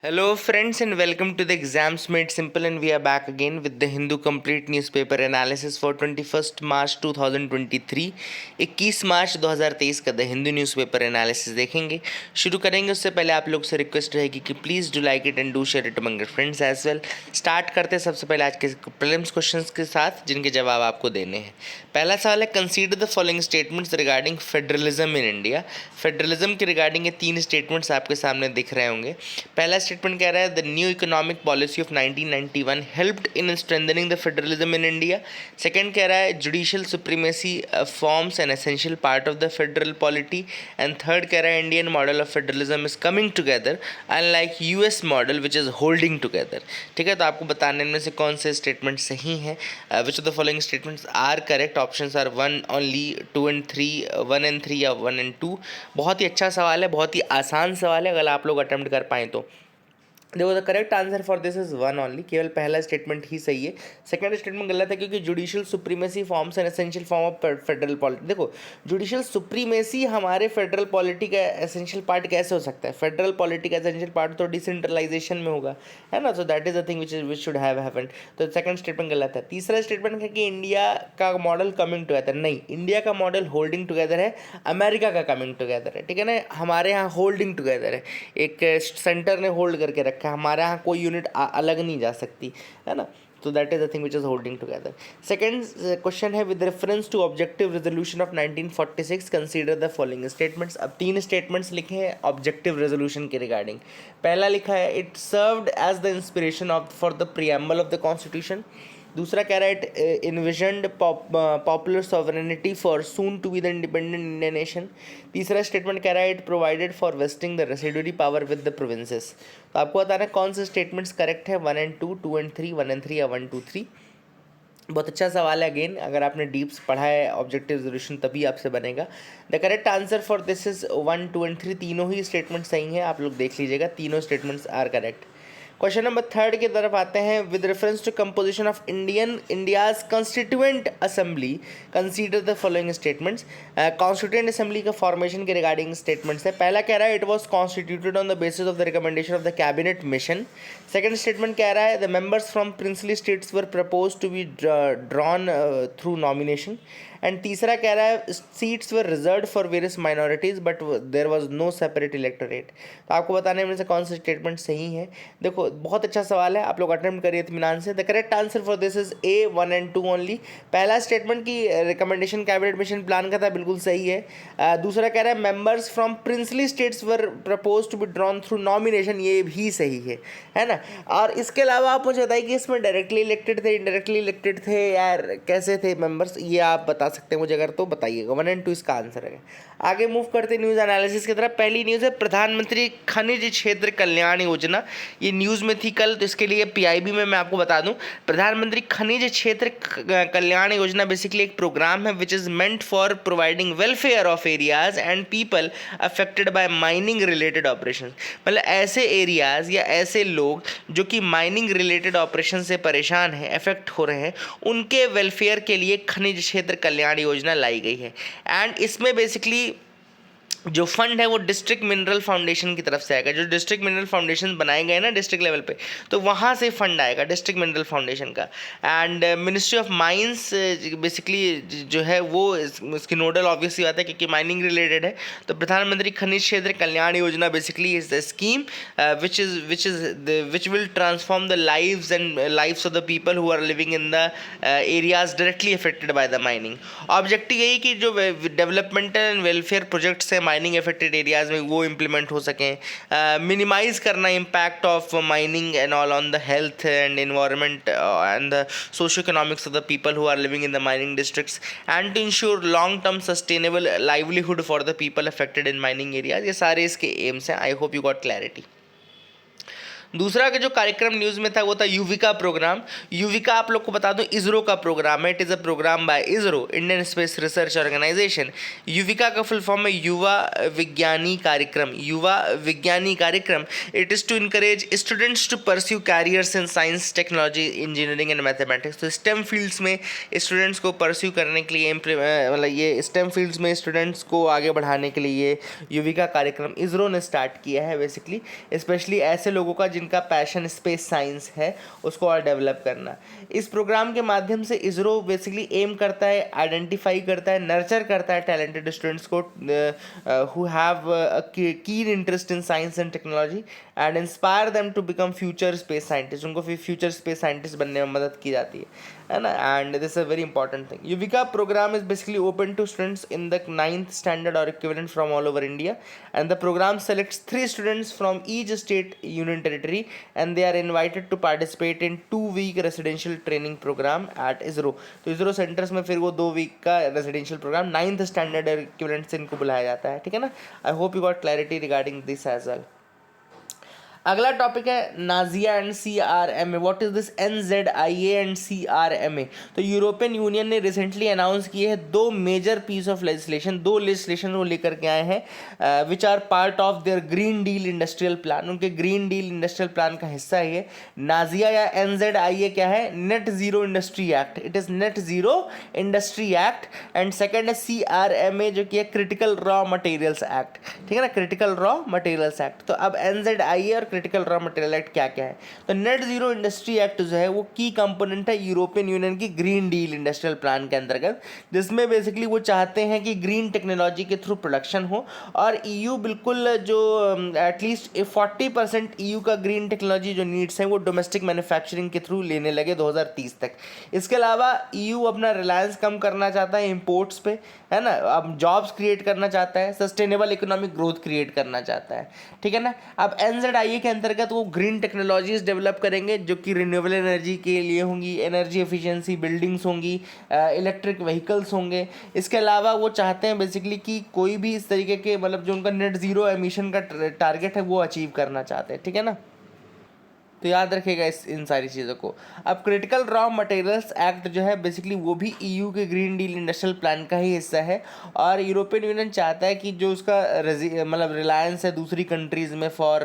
Hello, friends, and welcome to the Exams Made Simple. And we are back again with the Hindu Complete Newspaper Analysis for 21st March 2023. 21 मार्च 2023 का the Hindu newspaper analysis देखेंगे। शुरू करेंगे उससे पहले आप लोग से रिक्वेस्ट रहेगी कि please do like it and do share it among your friends as well. Start करते हैं सबसे पहले आज के प्रीलिम्स क्वेश्चंस के साथ, जिनके जवाब आपको देने हैं। पहला सवाल है, consider the following statements regarding federalism in India. Federalism के रिगार्डिंग ये 3 स्टेटमेंट्स आपके सामने दिख रहे होंगे। पहला स्टेटमेंट कह रहा है, the new economic policy of 1991 helped in strengthening the federalism in India. Second कह रहा है, judicial supremacy forms an essential part of the federal polity. And third कह रहा है, Indian model of federalism is coming together unlike US model which is holding together. ठीक है, तो आपको बताने में से कौन से स्टेटमेंट सही हैं। Which of the following statements are correct. Options are 1 only, 2 and 3, 1 and 3 या 1 एंड 2। बहुत ही अच्छा सवाल है, बहुत ही आसान सवाल है, अगर आप लोग अटेम्प्ट कर पाएँ तो। देखो, the correct answer for this is 1 only. केवल पहला स्टेटमेंट ही सही है, सेकंड स्टेटमेंट गलत है, क्योंकि judicial supremacy forms an essential form of federal polity. देखो, जुडिशियल सुप्रीमेसी हमारे फेडरल पॉलिटी का एसेंशियल पार्ट कैसे हो सकता है? फेडरल पॉलिटी का एसेंशियल पार्ट तो डिसेंट्रलाइजेशन में होगा, है ना। So that is the thing which should have happened. तो सेकंड स्टेटमेंट गलत है। तीसरा स्टेटमेंट है कि इंडिया का मॉडल कमिंग टुगेदर। नहीं, इंडिया का मॉडल होल्डिंग टुगेदर है, अमेरिका का कमिंग टुगेदर है। ठीक है ना, हमारे यहाँ होल्डिंग टुगेदर है, एक सेंटर ने होल्ड करके रखा है, हमारे यहाँ कोई यूनिट अलग नहीं जा सकती, है ना। तो that is the thing which is holding together. Second question है, with reference to objective resolution of 1946 consider the following statements. अब 3 स्टेटमेंट्स लिखे हैं ऑब्जेक्टिव रेजोल्यूशन के रिगार्डिंग। पहला लिखा है, it served as the inspiration of for the preamble of the constitution. दूसरा कह रहा है, it envisioned popular sovereignty for soon to be the independent Indian nation. तीसरा स्टेटमेंट कह रहा है, it provided for vesting the residuary power with the provinces. तो आपको बताना है कौन से स्टेटमेंट्स करेक्ट है, 1 एंड 2, 2 एंड 3, 1 एंड 3 या 1, 2, 3। बहुत अच्छा सवाल है। अगेन, अगर आपने डीप्स पढ़ा है ऑब्जेक्टिव रेजोल्यूशन तभी आपसे बनेगा। The correct answer for this is 1, 2 and 3। तीनों ही स्टेटमेंट सही हैं, आप लोग देख लीजिएगा, तीनों statements are correct. Question number 3 की तरफ आते हैं, with reference to composition of India's constituent assembly consider the following statements. Constituent assembly का फॉर्मेशन के रिगार्डिंग स्टेटमेंट्स है। पहला कह रहा है, it was constituted on the basis of the recommendation of the cabinet mission. Second statement कह रहा है, the members from princely states were propose to be drawn through nomination. And तीसरा कह रहा है, seats were reserve for various minorities but there was no separate electorate. तो आपको बताने में से कौन से स्टेटमेंट सही है। देखो, बहुत अच्छा सवाल है, आप लोग अटेम्प्ट करिए इत्मीनान से। The correct answer for this is A, 1 and 2 only. पहला स्टेटमेंट की रिकमेंडेशन कैबिनेट मिशन प्लान का था, बिल्कुल सही है। दूसरा कह रहा है, members from princely states were propose to be drawn through nomination, ये भी सही है ना। और इसके अलावा आप मुझे बताइए कि इसमें डायरेक्टली इलेक्टेड थे, इनडायरेक्टली इलेक्टेड थे, यार कैसे थे मेंबर्स, ये आप बता सकते हैं मुझे, अगर तो बताइएगा। 1 एंड 2 इसका आंसर है। आगे मूव करते न्यूज़ एनालिसिस की तरफ। पहली न्यूज़ है, प्रधानमंत्री खनिज क्षेत्र कल्याण योजना। ये न्यूज़ में थी कल, तो इसके लिए पीआईबी में मैं आपको बता दूं, प्रधानमंत्री खनिज क्षेत्र कल्याण योजना बेसिकली एक प्रोग्राम है which is meant for providing welfare of areas and people affected by mining related operation. मतलब ऐसे एरियाज या ऐसे लोग जो कि माइनिंग रिलेटेड ऑपरेशन से परेशान हैं, अफेक्ट हो रहे हैं, उनके वेलफेयर के लिए खनिज क्षेत्र कल्याण योजना लाई गई है। एंड इसमें बेसिकली जो फंड है वो डिस्ट्रिक्ट मिनरल फाउंडेशन की तरफ से आएगा। जो डिस्ट्रिक्ट मिनरल फाउंडेशन बनाए गए ना डिस्ट्रिक्ट लेवल पे, तो वहाँ से फंड आएगा डिस्ट्रिक्ट मिनरल फाउंडेशन का। And ministry of mines basically जो है वो इसकी नोडल ऑब्वियसली बात है, क्योंकि माइनिंग रिलेटेड है। तो प्रधानमंत्री खनिज Kshetra Kalyan Yojana basically is the scheme which will transform the lives and lives of the people who are living in the areas directly affected by the mining. Objective यही कि जो डेवलपमेंटल एंड वेलफेयर प्रोजेक्ट्स हैं mining affected areas में, वो implement हो सकें। Minimise करना impact of mining and all on the health and environment and the socio economics of the people who are living in the mining districts and to ensure long term sustainable livelihood for the people affected in mining areas. ये सारे इसके aims हैं। I hope you got clarity. दूसरा का जो कार्यक्रम news में था वो था युविका प्रोग्राम। युविका आप लोग को बता दूं इसरो का प्रोग्राम है। It is a programme by ISRO, Indian Space Research Organisation. Yuvika का फुल फॉर्म है युवा विज्ञानी कार्यक्रम। Yuva Vigyani Karyakram, it is to encourage students to pursue careers in science, technology, engineering and mathematics. तो स्टेम फील्ड्स में स्टूडेंट्स को परस्यू करने के लिए मतलब ये स्टेम फील्ड्स में स्टूडेंट्स को आगे बढ़ाने के लिए ये युविका कार्यक्रम इसरो ने स्टार्ट किया है बेसिकली, स्पेशली ऐसे लोगों का जिनका पैशन स्पेस साइंस है उसको और डेवलप करना। इस प्रोग्राम के माध्यम से इसरो बेसिकली एम करता है, आइडेंटिफाई करता है, नर्चर करता है टैलेंटेड स्टूडेंट्स को who have keen interest in science and technology and inspire them to become future space scientist. उनको फिर फ्यूचर स्पेस साइंटिस्ट बनने में मदद की जाती है ना। And this is a very important thing. Yuvika programme is basically open to students in the 9th standard or equivalent from all over India, and the program selects 3 students from each state union territory and they are invited to participate in 2-week residential training program at ISRO। तो ISRO centres में फिर वो 2 week का residential programme 9th standard और equivalent से इनको बुलाया जाता है, ठीक है ना। I hope you got clarity regarding this as well. अगला टॉपिक है NZIA and CRMA। What is this NZIA एंड CRMA? तो यूरोपियन यूनियन ने रिसेंटली अनाउंस किए हैं 2 major piece of legislation, 2 legislation वो लेकर के आए हैं which are part of their green deal industrial plan. उनके ग्रीन डील इंडस्ट्रियल प्लान का हिस्सा है ये। नाजिया या NZIA क्या है? Net zero industry act. It is net zero industry act. And second है CRMA जो कि है क्रिटिकल रॉ मटेरियल्स एक्ट, ठीक है ना, क्रिटिकल रॉ मटेरियल्स एक्ट। तो अब NZIA और क्रिटिकल रॉ मटेरियल एक्ट क्या क्या है? तो नेट जीरो इंडस्ट्री एक्ट जो है वो की कंपोनेंट है यूरोपियन यूनियन की ग्रीन डील इंडस्ट्रियल प्लान के अंतर्गत, जिसमें बेसिकली वो चाहते हैं कि ग्रीन टेक्नोलॉजी के थ्रू प्रोडक्शन हो और EU बिल्कुल जो एटलीस्ट 40% EU का ग्रीन टेक्नोलॉजी जो नीड्स हैं वो डोमेस्टिक मैन्युफैक्चरिंग के थ्रू लेने लगे 2030 तक। इसके अलावा EU अपना रिलायंस कम करना चाहता है इम्पोर्ट्स पे, है ना, अब जॉब्स क्रिएट करना चाहता है, सस्टेनेबल इकोनॉमिक ग्रोथ क्रिएट करना चाहता है, ठीक है ना। अब NZIA के अंतर्गत वो ग्रीन टेक्नोलॉजीज डेवलप करेंगे जो कि रिन्यूएबल एनर्जी के लिए होंगी, एनर्जी एफिशिएंसी बिल्डिंग्स होंगी, इलेक्ट्रिक व्हीकल्स होंगे। इसके अलावा वो चाहते हैं बेसिकली कि कोई भी इस तरीके के मतलब जो उनका नेट जीरो एमिशन का टारगेट है वो अचीव करना चाहते हैं, ठीक है ना। तो याद रखिएगा इन सारी चीज़ों को। अब क्रिटिकल रॉ मटेरियल्स एक्ट जो है बेसिकली वो भी EU के ग्रीन डील इंडस्ट्रियल प्लान का ही हिस्सा है और यूरोपियन यूनियन चाहता है कि जो उसका मतलब रिलायंस है दूसरी कंट्रीज़ में for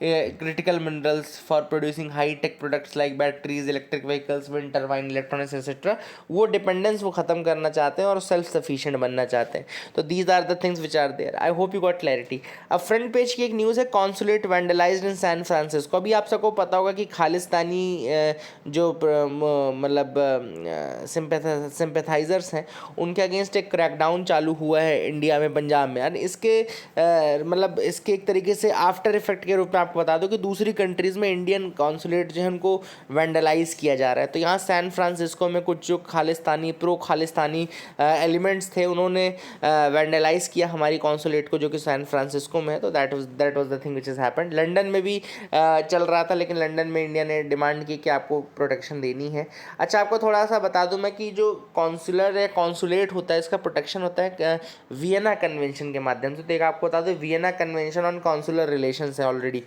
critical minerals for producing high tech products like batteries, electric vehicles, wind turbine, electronics etcetera, वो डिपेंडेंस वो ख़त्म करना चाहते हैं और सेल्फ सफिशिएंट बनना चाहते हैं। तो these are the things which are there. I hope you got clarity. अब फ्रंट पेज की एक न्यूज़ है, consulate vandalised in San Francisco. अभी आप सबको पता होगा कि खालिस्तानी जो मतलब सिंपैथाइजर्स हैं उनके अगेंस्ट एक क्रैकडाउन चालू हुआ है इंडिया में, पंजाब में। और इसके मतलब इसके एक तरीके से आफ्टर इफेक्ट के रूप में आपको बता दो कि दूसरी कंट्रीज़ में इंडियन कॉन्सुलेट जो है उनको वैंडलाइज किया जा रहा है। तो यहाँ सैन फ्रांसिस्को में कुछ जो खालिस्तानी प्रो खालिस्तानी एलिमेंट्स थे उन्होंने वैंडलाइज किया हमारी कॉन्सुलेट को जो कि सैन फ्रांसिस्को में है। तो that was the thing which is happened. London में भी चल रहा था लेकिन लंदन में इंडिया ने डिमांड की कि आपको प्रोटेक्शन देनी है। अच्छा, आपको थोड़ा सा बता दूं मैं कि जो कॉन्सुलर है कॉन्सुलेट होता है इसका प्रोटेक्शन होता है वियना कन्वेंशन के माध्यम से। तो एक आपको बता दूं Vienna convention on consular relations है already.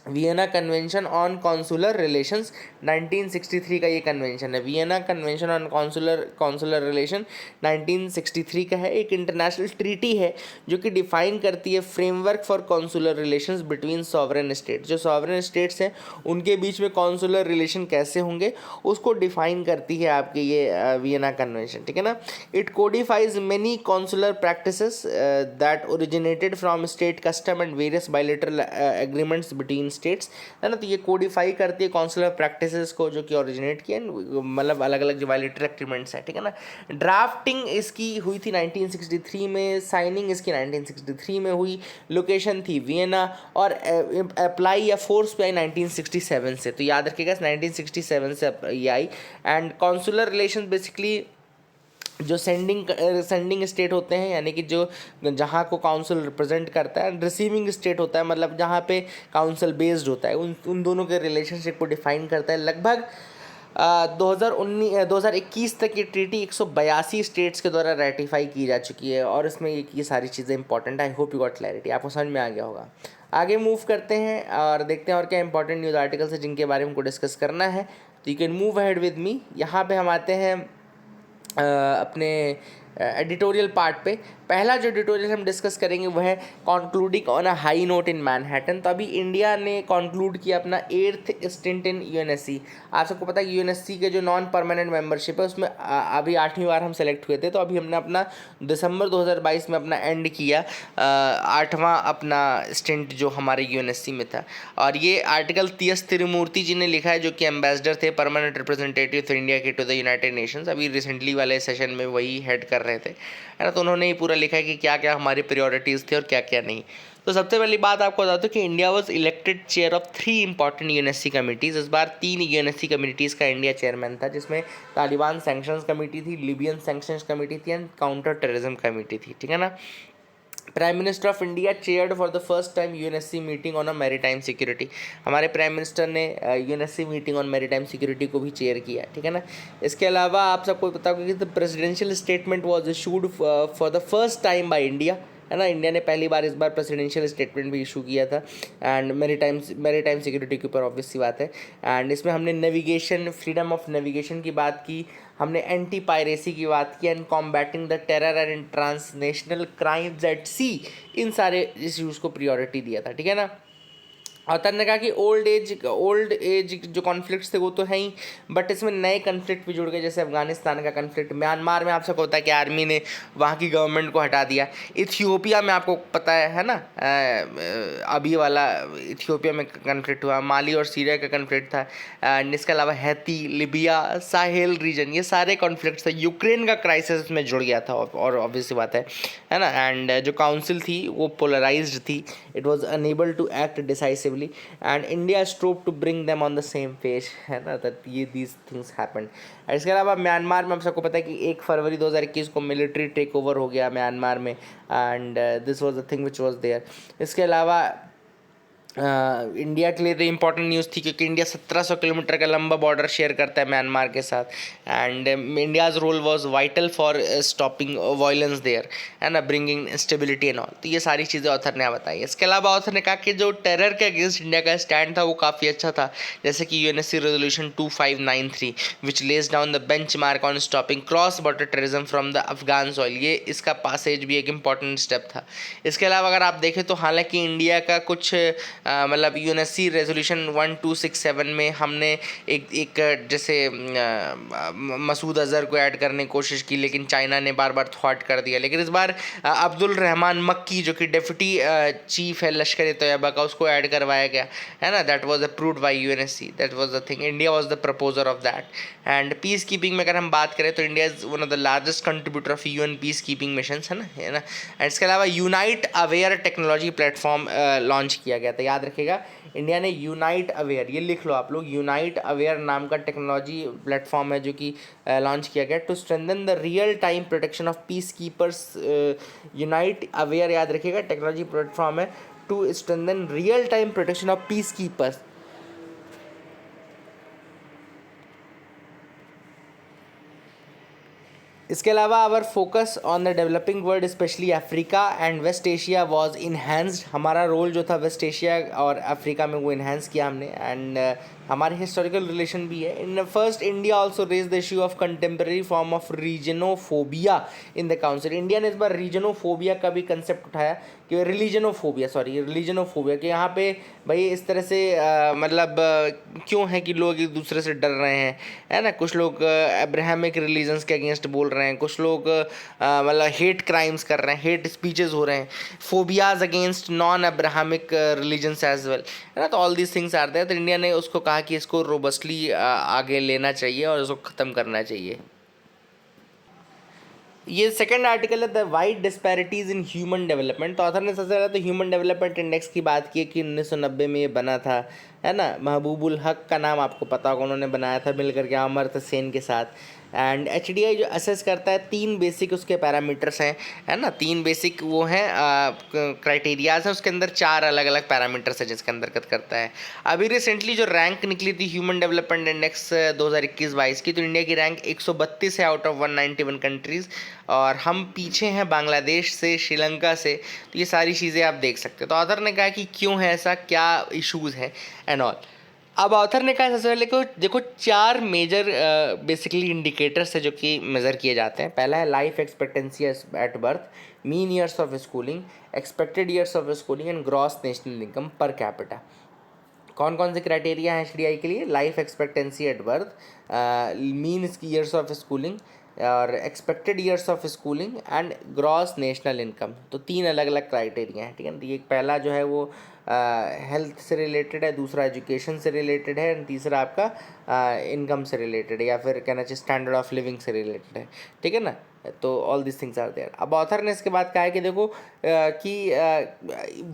Vienna convention on consular relations 1963 का ये कन्वेंशन है। Vienna convention on consular relation 1963 का है। एक इंटरनेशनल ट्रीटी है जो कि डिफाइन करती है framework for consular relations between sovereign state. जो सॉवरेन स्टेट्स हैं उनके बीच में कॉन्सुलर रिलेशन कैसे होंगे उसको डिफाइन करती है आपकी ये वियना कन्वेंशन, ठीक है ना। It codifies many consular practices that originated from state custom and various bilateral agreements between states, है ना। तो ये कोडिफाई करती है कॉन्सुलर प्रैक्टिसेस को जो कि ओरिजिनेट किए मतलब अलग अलग जो बायलैटरल एग्रीमेंट्स हैं, ठीक है ना। ड्राफ्टिंग इसकी हुई थी 1963 में, साइनिंग इसकी 1963 में हुई, लोकेशन थी वियना और अप्लाई या फोर्स पे आई 1967 से। तो याद रखिएगा 1967 से ये आई। एंड कॉन्सुलर रिलेशन बेसिकली जो सेंडिंग स्टेट होते हैं यानी कि जो जहाँ को काउंसिल रिप्रेजेंट करता है, रिसीविंग स्टेट होता है मतलब जहाँ पे काउंसिल बेस्ड होता है, उन दोनों के रिलेशनशिप को डिफाइन करता है। लगभग 2021 तक ये ट्रीटी 182 स्टेट्स के द्वारा रेटिफाई की जा चुकी है और इसमें ये सारी चीज़ें इंपॉर्टेंट है। आई होप यू गॉट क्लैरिटी, आपको समझ में आ गया होगा। आगे मूव करते हैं और देखते हैं और क्या इंपॉर्टेंट न्यूज़ आर्टिकल्स है जिनके बारे में हमको डिस्कस करना है। तो you can move ahead with me. यहाँ पे हम आते हैं अपने एडिटोरियल पार्ट पे। पहला जो एडिटोरियल हम डिस्कस करेंगे वो है concluding on a high note in Manhattan. तो अभी इंडिया ने कॉन्क्लूड किया अपना 8th स्टिंट इन यूएनएससी। आप सबको पता है कि यूएनएससी के जो नॉन परमानेंट मेंबरशिप है उसमें अभी 8वीं बार हम सेलेक्ट हुए थे। तो अभी हमने अपना दिसंबर 2022 में अपना एंड किया 8वां अपना स्टिंट जो हमारे यूएनएससी में था। और ये आर्टिकल टी.एस. तिरुमूर्ति जी ने लिखा है जो कि एम्बेसडर थे, परमानेंट रिप्रेजेंटेटिव फॉर इंडिया के टू द यूनाइटेड नेशंस। अभी रिसेंटली वाले सेशन में वही हेड कर रहे थे, है ना। तो उन्होंने ही पूरा लिखा है कि क्या क्या हमारी प्रायोरिटीज़ थे और क्या क्या नहीं। तो सबसे पहली बात आपको बता दूं कि India was elected chair of 3 important UNSC committees. इस बार 3 यूएनएससी कमिटीज़ का इंडिया चेयरमैन था, जिसमें तालिबान सैंक्शंस कमेटी थी, लिबियन सैंक्शंस कमेटी थी एंड काउंटर टेररिज्म कमेटी थी, ठीक है ना। Prime minister of India chaired for the first time UNSC meeting on a maritime security. हमारे प्राइम मिनिस्टर ने UNSC meeting on maritime security को भी चेयर किया, ठीक है ना। इसके अलावा आप सबको पता होगा कि the presidential statement was issued for the first time by India, है ना। इंडिया ने पहली बार इस बार प्रेसिडेंशियल स्टेटमेंट भी इशू किया था एंड मैरीटाइम सिक्योरिटी के ऊपर, ऑब्वियस सी बात है। एंड इसमें हमने नेविगेशन, फ्रीडम ऑफ नेविगेशन की बात की, हमने एंटी पायरेसी की बात की and combating the terror and transnational crimes at sea, इन सारे इश्यूज़ को प्रियोरिटी दिया था, ठीक है ना। ऑथर ने कहा कि ओल्ड एज जो कॉन्फ्लिक्ट्स थे वो तो है ही, बट इसमें नए कॉन्फ्लिक्ट भी जुड़ गए, जैसे अफगानिस्तान का कॉन्फ्लिक्ट, म्यांमार में आप सबको पता है कि आर्मी ने वहाँ की गवर्नमेंट को हटा दिया, इथियोपिया में आपको पता है ना, अभी वाला इथियोपिया में कॉन्फ्लिक्ट हुआ, माली और सीरिया का कॉन्फ्लिक्ट था, एंड इसके अलावा हैती, लिबिया, साहेल रीजन, ये सारे कॉन्फ्लिक्ट्स थे। यूक्रेन का क्राइसिस इसमें जुड़ गया था और ऑब्वियस बात है ना। एंड जो काउंसिल थी वो पोलराइज्ड थी, it was unable to act decisively and India strove to bring them on the same page, है ना। दैट ये दीज थिंग्स हैपेंड। इसके अलावा म्यांमार में आप सबको पता है कि 1 फरवरी 2021 को मिलिट्री टेक ओवर हो गया म्यांमार में, and this was the thing which was there. इसके अलावा इंडिया के लिए तो इंपॉर्टेंट न्यूज़ थी क्योंकि इंडिया 1700 किलोमीटर का लंबा बॉर्डर शेयर करता है म्यांमार के साथ, and India's role was vital for stopping violence there, है ना, ब्रिंगिंग स्टेबिलिटी एंड ऑल। तो ये सारी चीज़ें ऑथर ने बताई। इसके अलावा ऑथर ने कहा कि जो टेरर के अगेंस्ट इंडिया का स्टैंड था वो काफ़ी अच्छा था, जैसे कि UNSC resolution 2593 which lays down the bench mark on stopping cross border terrorism from the Afghan soil, ये इसका पासेज भी एक इंपॉर्टेंट स्टेप था। इसके अलावा अगर आप देखें तो हालांकि इंडिया का कुछ मतलब यूएनएससी रेजोल्यूशन 1267 में हमने एक जैसे मसूद अजहर को ऐड करने की कोशिश की, लेकिन चाइना ने बार बार थ्वाट कर दिया। लेकिन इस बार अब्दुल रहमान मक्की जो कि डेप्यूटी चीफ है लश्कर तैयबा का, उसको ऐड करवाया गया, है ना। That was approved by UNSC, that was the thing, India was the proposer of that. And peace keeping में अगर हम बात करें तो India is one of the largest contributor of UN peace keeping mission, है ना। एंड इसके अलावा unite aware technology platform launch किया गया था, याद रखिएगा। इंडिया ने यूनाइट अवेयर, ये लिख लो आप लोग, यूनाइट अवेयर नाम का टेक्नोलॉजी प्लेटफॉर्म है जो कि लॉन्च किया गया to strengthen the real time protection of peacekeepers. Unite Aware याद रखिएगा, टेक्नोलॉजी प्लेटफॉर्म है to strengthen real time protection of peacekeepers. इसके अलावा our focus on the developing world specially Africa and West Asia was enhanced. हमारा role जो था waste Asia और Africa में वो इन्हांस किया हमने, एंड हमारे हिस्टोरिकल रिलेशन भी है। In first India also raise the issue of contemporary form of regionophobia in the council. India ने इस बार रीजनोफोबिया का भी कंसेप्ट उठाया कि रिलीजनोफोबिया कि यहाँ पे भाई इस तरह से मतलब क्यों है कि लोग एक दूसरे से डर रहे हैं, है ना। कुछ लोग अब्राहमिक रिलीजन्स के अगेंस्ट बोल रहे हैं, कुछ लोग मतलब हेट क्राइम्स कर रहे हैं, हेट स्पीचेस हो रहे हैं, phobias against non Abrahamic religions as well, है ना। तो all these things are there. तो इंडिया ने उसको कहा कि इसको रोबस्टली आगे लेना चाहिए और इसको ख़त्म करना चाहिए। ये सेकंड आर्टिकल है the wide disparities in human development. तो ऑथर ने सबसे पहले तो ह्यूमन डेवलपमेंट इंडेक्स की बात की कि 1990 में ये बना था, है ना, महबूबुल हक का नाम आपको पता होगा, उन्होंने बनाया था मिल करके अमर्त्य सेन के साथ। एंड HDI जो असेस करता है, 3 बेसिक उसके पैरामीटर्स हैं, है ना, 3 बेसिक वो हैं क्राइटेरियाज हैं, उसके अंदर 4 अलग अलग पैरामीटर्स हैं जिसके अंतर्गत करता है। अभी रिसेंटली जो रैंक निकली थी ह्यूमन डेवलपमेंट इंडेक्स 2021-22 की, तो इंडिया की रैंक 132 है आउट ऑफ 191 कंट्रीज़, और हम पीछे हैं बांग्लादेश से, श्रीलंका से। तो ये सारी चीज़ें आप देख सकते हो। तो ऑथर ने कहा कि क्यों है ऐसा, क्या इश्यूज़ हैं एंड ऑल। अब ऑथर ने कहा सबसे पहले को देखो 4 मेजर बेसिकली इंडिकेटर्स है जो कि मेज़र किए जाते हैं। पहला है life expectancy at birth, mean years of schooling, expected years of schooling and gross national income per capita. कौन कौन से क्राइटेरिया हैं HDI के लिए? Life expectancy at birth, mean years of schooling और expected years of schooling and gross national income. तो 3 अलग अलग क्राइटेरिया हैं, ठीक है ना। तो ये पहला जो है वो हेल्थ से रिलेटेड है, दूसरा एजुकेशन से रिलेटेड है, एंड तीसरा आपका इनकम से रिलेटेड है, या फिर कहना चाहिए स्टैंडर्ड ऑफ लिविंग से रिलेटेड है, ठीक है ना। तो all this things are there. अब ऑथर ने इसके बाद कहा है कि देखो कि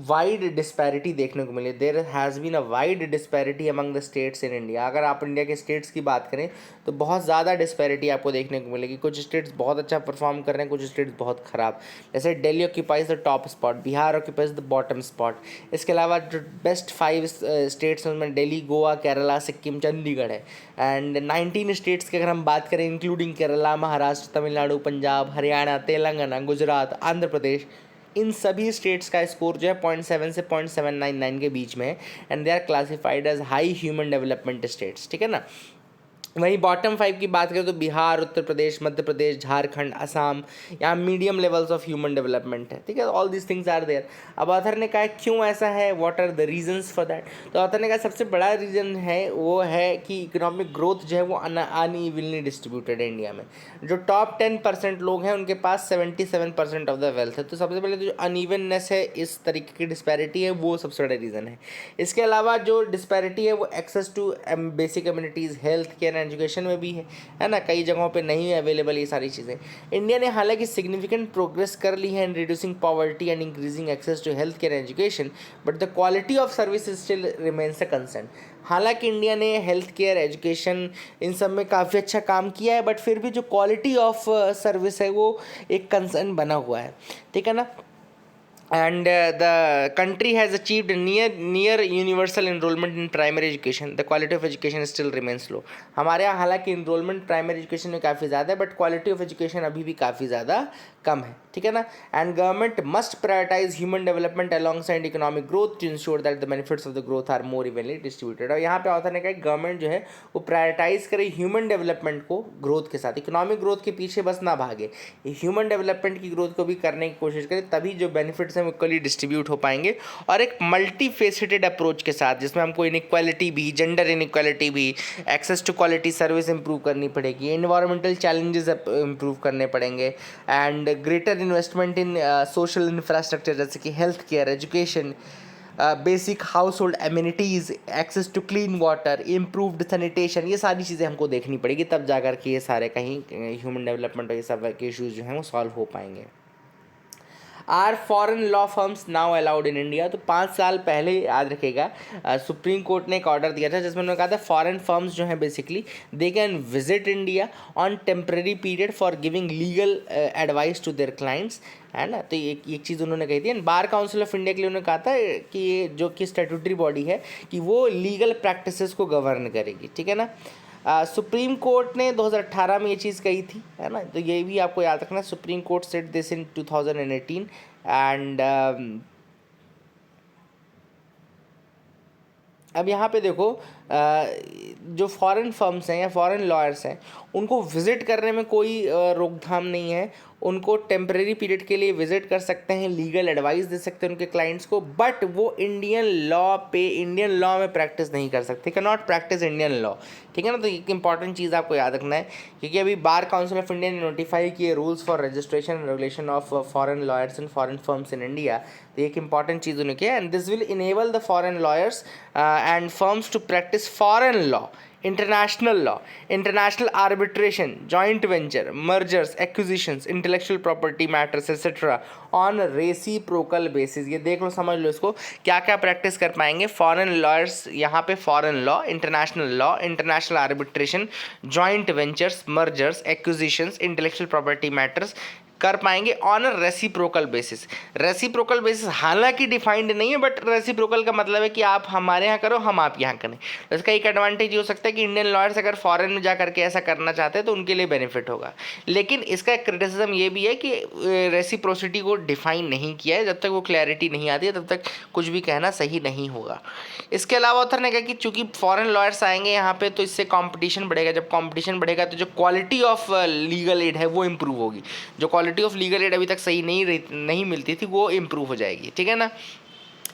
वाइड डिस्पैरिटी देखने को मिली, there has been a wide disparity among the states in India. अगर आप इंडिया के स्टेट्स की बात करें तो बहुत ज़्यादा डिस्पैरिटी आपको देखने को मिलेगी। कुछ स्टेट्स बहुत अच्छा परफॉर्म कर रहे हैं, कुछ स्टेट्स बहुत ख़राब। जैसे Delhi occupies the top spot, Bihar occupies the bottom spot. इसके अलावा जो बेस्ट 5 स्टेट्स हैं उनमें दिल्ली, गोवा, केरला, सिक्किम, चंडीगढ़ है। एंड 19 स्टेट्स की अगर हम बात करें इंक्लूडिंग केरला, महाराष्ट्र, तमिलनाडु, पंजाब, हरियाणा, तेलंगाना, गुजरात, आंध्र प्रदेश, इन सभी स्टेट्स का स्कोर जो है 0.7 से 0.799 के बीच में है, and they are classified as high human development states, ठीक है ना। वहीं बॉटम 5 की बात करें तो बिहार, उत्तर प्रदेश, मध्य प्रदेश, झारखंड, असम, यहाँ medium levels of human development है, ठीक है। All these things are there. अब ऑथर ने कहा क्यों ऐसा है, what are the reasons for that. तो ऑथर ने कहा सबसे बड़ा रीज़न है वो है कि इकोनॉमिक ग्रोथ जो है वो अनइवनली डिस्ट्रीब्यूटेड है इंडिया में। जो टॉप 10% लोग हैं उनके पास 77% ऑफ द वेल्थ है। तो सबसे पहले तो जो अनइवननेस है, इस तरीके की डिस्पैरिटी है, वो सबसे बड़ा रीज़न है। इसके अलावा जो डिस्पैरिटी है वो access to basic communities, health care, education में भी है ना, कई जगहों पे नहीं है अवेलेबल ये सारी चीज़ें। इंडिया ने हालांकि सिग्निफिकेंट प्रोग्रेस कर ली है in reducing poverty and increasing access to health care education, but the quality of service still remains a concern. हालांकि इंडिया ने हेल्थ केयर, एजुकेशन, इन सब में काफ़ी अच्छा काम किया है, बट फिर भी जो क्वालिटी ऑफ सर्विस है वो एक कंसर्न बना हुआ है, ठीक है ना। And the country has achieved near universal enrollment in primary education. The quality of education still remains low. हमारे यहाँ हालांकि enrollment primary education में काफ़ी ज़्यादा है, but quality of education अभी भी काफ़ी ज़्यादा कम है, ठीक है ना। And government must prioritize human development alongside economic growth to ensure that the benefits of the growth are more evenly distributed. और यहाँ पे ऑथर ने कहा गवर्नमेंट जो है वो प्रायोरिटाइज करे ह्यूमन डेवलपमेंट को ग्रोथ के साथ, इकोनॉमिक ग्रोथ के पीछे बस ना भागे, ह्यूमन डेवलपमेंट की ग्रोथ को भी करने की कोशिश करे, तभी जो बेनिफिट्स हैं वो इक्वली डिस्ट्रीब्यूट हो पाएंगे। और एक मल्टी फेसेटेड अप्रोच के साथ जिसमें हमको इनइक्वालिटी भी, जेंडर इनइक्वालिटी भी, access to quality service improve करनी पड़ेगी, एनवायरमेंटल चैलेंजेस इंप्रूव करने पड़ेंगे, and greater investment in social infrastructure जैसे कि health care, education, basic household amenities, access to clean water, improved sanitation, ये सारी चीज़ें हमको देखनी पड़ेगी, तब जाकर के ये सारे कहीं ह्यूमन डेवलपमेंट और ये सब के इशूज़ जो हैं वो सॉल्व हो पाएंगे। Are foreign law firms now allowed in India. तो 5 साल पहले याद रखेगा सुप्रीम कोर्ट ने एक ऑर्डर दिया था जिसमें उन्होंने कहा था फॉरेन फर्म्स जो हैं basically they can visit India on temporary period for giving legal advice to their clients, है ना। तो एक चीज़ उन्होंने कही थी। And Bar Council of India के लिए उन्होंने कहा था कि ये जो कि स्टैट्यूटरी बॉडी है कि वो लीगल प्रैक्टिसेस को गवर्न करेगी, ठीक है ना। सुप्रीम कोर्ट ने 2018 में ये चीज़ कही थी, है ना। तो ये भी आपको याद रखना, supreme court said this in 2018 and अब यहाँ पे देखो जो फॉरेन फर्म्स हैं या फॉरेन लॉयर्स हैं उनको विज़िट करने में कोई रोकथाम नहीं है, उनको टेम्परेरी पीरियड के लिए विज़िट कर सकते हैं, लीगल एडवाइस दे सकते हैं उनके क्लाइंट्स को, बट वो इंडियन लॉ में प्रैक्टिस नहीं कर सकते, can not practice Indian law, ठीक है ना। तो एक इंपॉर्टेंट चीज़ आपको याद रखना है क्योंकि अभी बार काउंसिल ऑफ इंडिया ने नोटिफाई किए rules for registration and regulation of foreign lawyers and foreign firms in India. तो एक इंपॉर्टेंट चीज़ उन्होंने किया, and this will enable the foreign lawyers and firms to practise foreign law international law, international arbitration, joint venture, mergers, acquisitions, intellectual property matters etc. on reciprocal basis। ये देख लो, समझ लो इसको, क्या क्या प्रैक्टिस कर पाएंगे फॉरेन लॉयर्स यहाँ पे। Foreign law, international arbitration, joint ventures, mergers, acquisitions, intellectual property matters कर पाएंगे on a reciprocal basis. Reciprocal basis हालांकि डिफाइंड नहीं है, बट रेसिप्रोकल का मतलब है कि आप हमारे यहाँ करो, हम आप यहाँ करें। तो इसका एक एडवांटेज ये हो सकता है कि इंडियन लॉयर्स अगर फॉरेन में जा करके ऐसा करना चाहते हैं तो उनके लिए बेनिफिट होगा। लेकिन इसका एक क्रिटिसिज्म ये भी है कि रेसिप्रोसिटी को डिफाइन नहीं किया है। जब तक वो क्लैरिटी नहीं आती है तब तक कुछ भी कहना सही नहीं होगा। इसके अलावा ऑथर ने कहा कि चूंकि फॉरेन लॉयर्स आएंगे यहाँ पे तो इससे कंपटीशन बढ़ेगा। जब कंपटीशन बढ़ेगा तो जो क्वालिटी ऑफ लीगल एड है वो इम्प्रूव होगी। जो क्वालिटी ऑफ लीगल एड अभी तक सही नहीं मिलती थी वो इम्प्रूव हो जाएगी, ठीक है ना।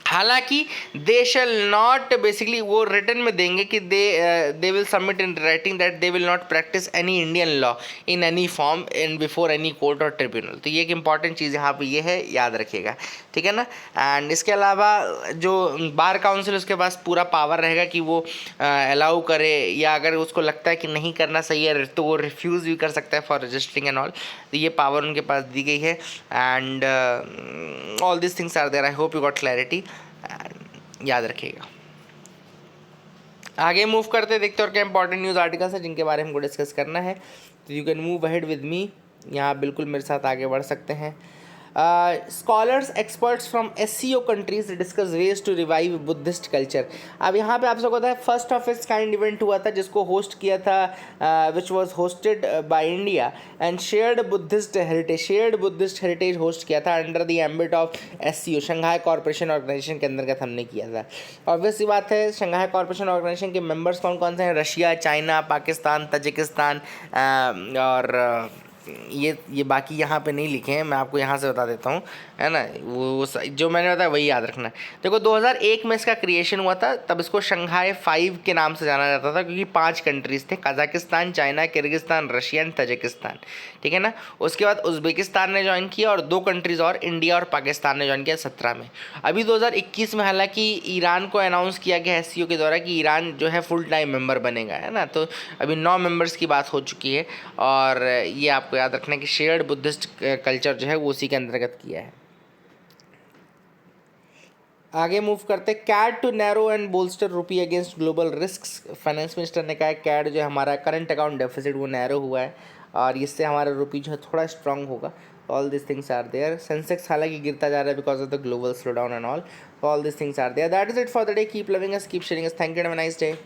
हालांकि दे शैल नॉट, बेसिकली वो रिटर्न में देंगे कि they will submit in writing that they will not practice any Indian law in any form and before any court और ट्रिब्यूनल। तो ये एक इंपॉर्टेंट चीज़ यहाँ पे ये है, याद रखिएगा, ठीक है ना। एंड इसके अलावा जो बार काउंसिल, उसके पास पूरा पावर रहेगा कि वो अलाउ करे, या अगर उसको लगता है कि नहीं करना सही है तो वो रिफ्यूज़ भी कर सकता है फॉर रजिस्टरिंग एंड ऑल। तो ये पावर उनके पास दी गई है। And all this things are there. I hope you got clarity, याद रखिएगा। आगे मूव करते, देखते और क्या इंपॉर्टेंट न्यूज़ आर्टिकल्स हैं जिनके बारे में हमको डिस्कस करना है। तो you can move ahead with me, यहाँ बिल्कुल मेरे साथ आगे बढ़ सकते हैं। Scholars experts from SCO countries discuss ways to revive Buddhist culture. अब यहाँ पे आप सबको पता है first of its kind event हुआ था जिसको होस्ट किया था, which was hosted by India and shared Buddhist heritage host किया था under the ambit of SCO, Shanghai Corporation Organisation के अंतर्गत हमने किया था। ऑब्वियस सी बात है, शंघाई कॉर्पोरेशन ऑर्गेनाइजेशन के मेंबर्स कौन कौन से हैं? रशिया, चाइना, पाकिस्तान, तजिकिस्तान और ये बाकी यहाँ पे नहीं लिखे हैं, मैं आपको यहाँ से बता देता हूँ, है ना। वो जो मैंने बताया वही याद रखना है। देखो 2001 में इसका क्रिएशन हुआ था, तब इसको शंघाई 5 के नाम से जाना जाता था क्योंकि 5 कंट्रीज़ थे, Kazakhstan, China, Kyrgyzstan, Russia and Tajikistan, ठीक है ना। उसके बाद उज़्बेकिस्तान ने ज्वाइन किया और 2 कंट्रीज़ और इंडिया और पाकिस्तान ने ज्वाइन किया 17 में। अभी 2021 में हालांकि ईरान को अनाउंस किया गया SCO के द्वारा कि ईरान जो है फुल टाइम मेंबर बनेगा, है ना। तो अभी 9 मेंबर्स की बात हो चुकी है और ये आपको याद रखना है कि शेयर्ड बुद्धिस्ट कल्चर जो है वो उसी के अंतर्गत किया है। आगे मूव करते, CAD to narrow and bolster rupee against global risks. Finance minister ने कहा कैड जो है हमारा करंट अकाउंट डेफिसिट वो नैरो हुआ है और इससे हमारा रुपी जो है थोड़ा स्ट्रांग होगा। All this things are there. Sensex हालांकि गिरता जा रहा है because of the global slow down and all. All this things are there. That is it for the day. Keep loving us, keep sharing us. Thank you and have a nice day.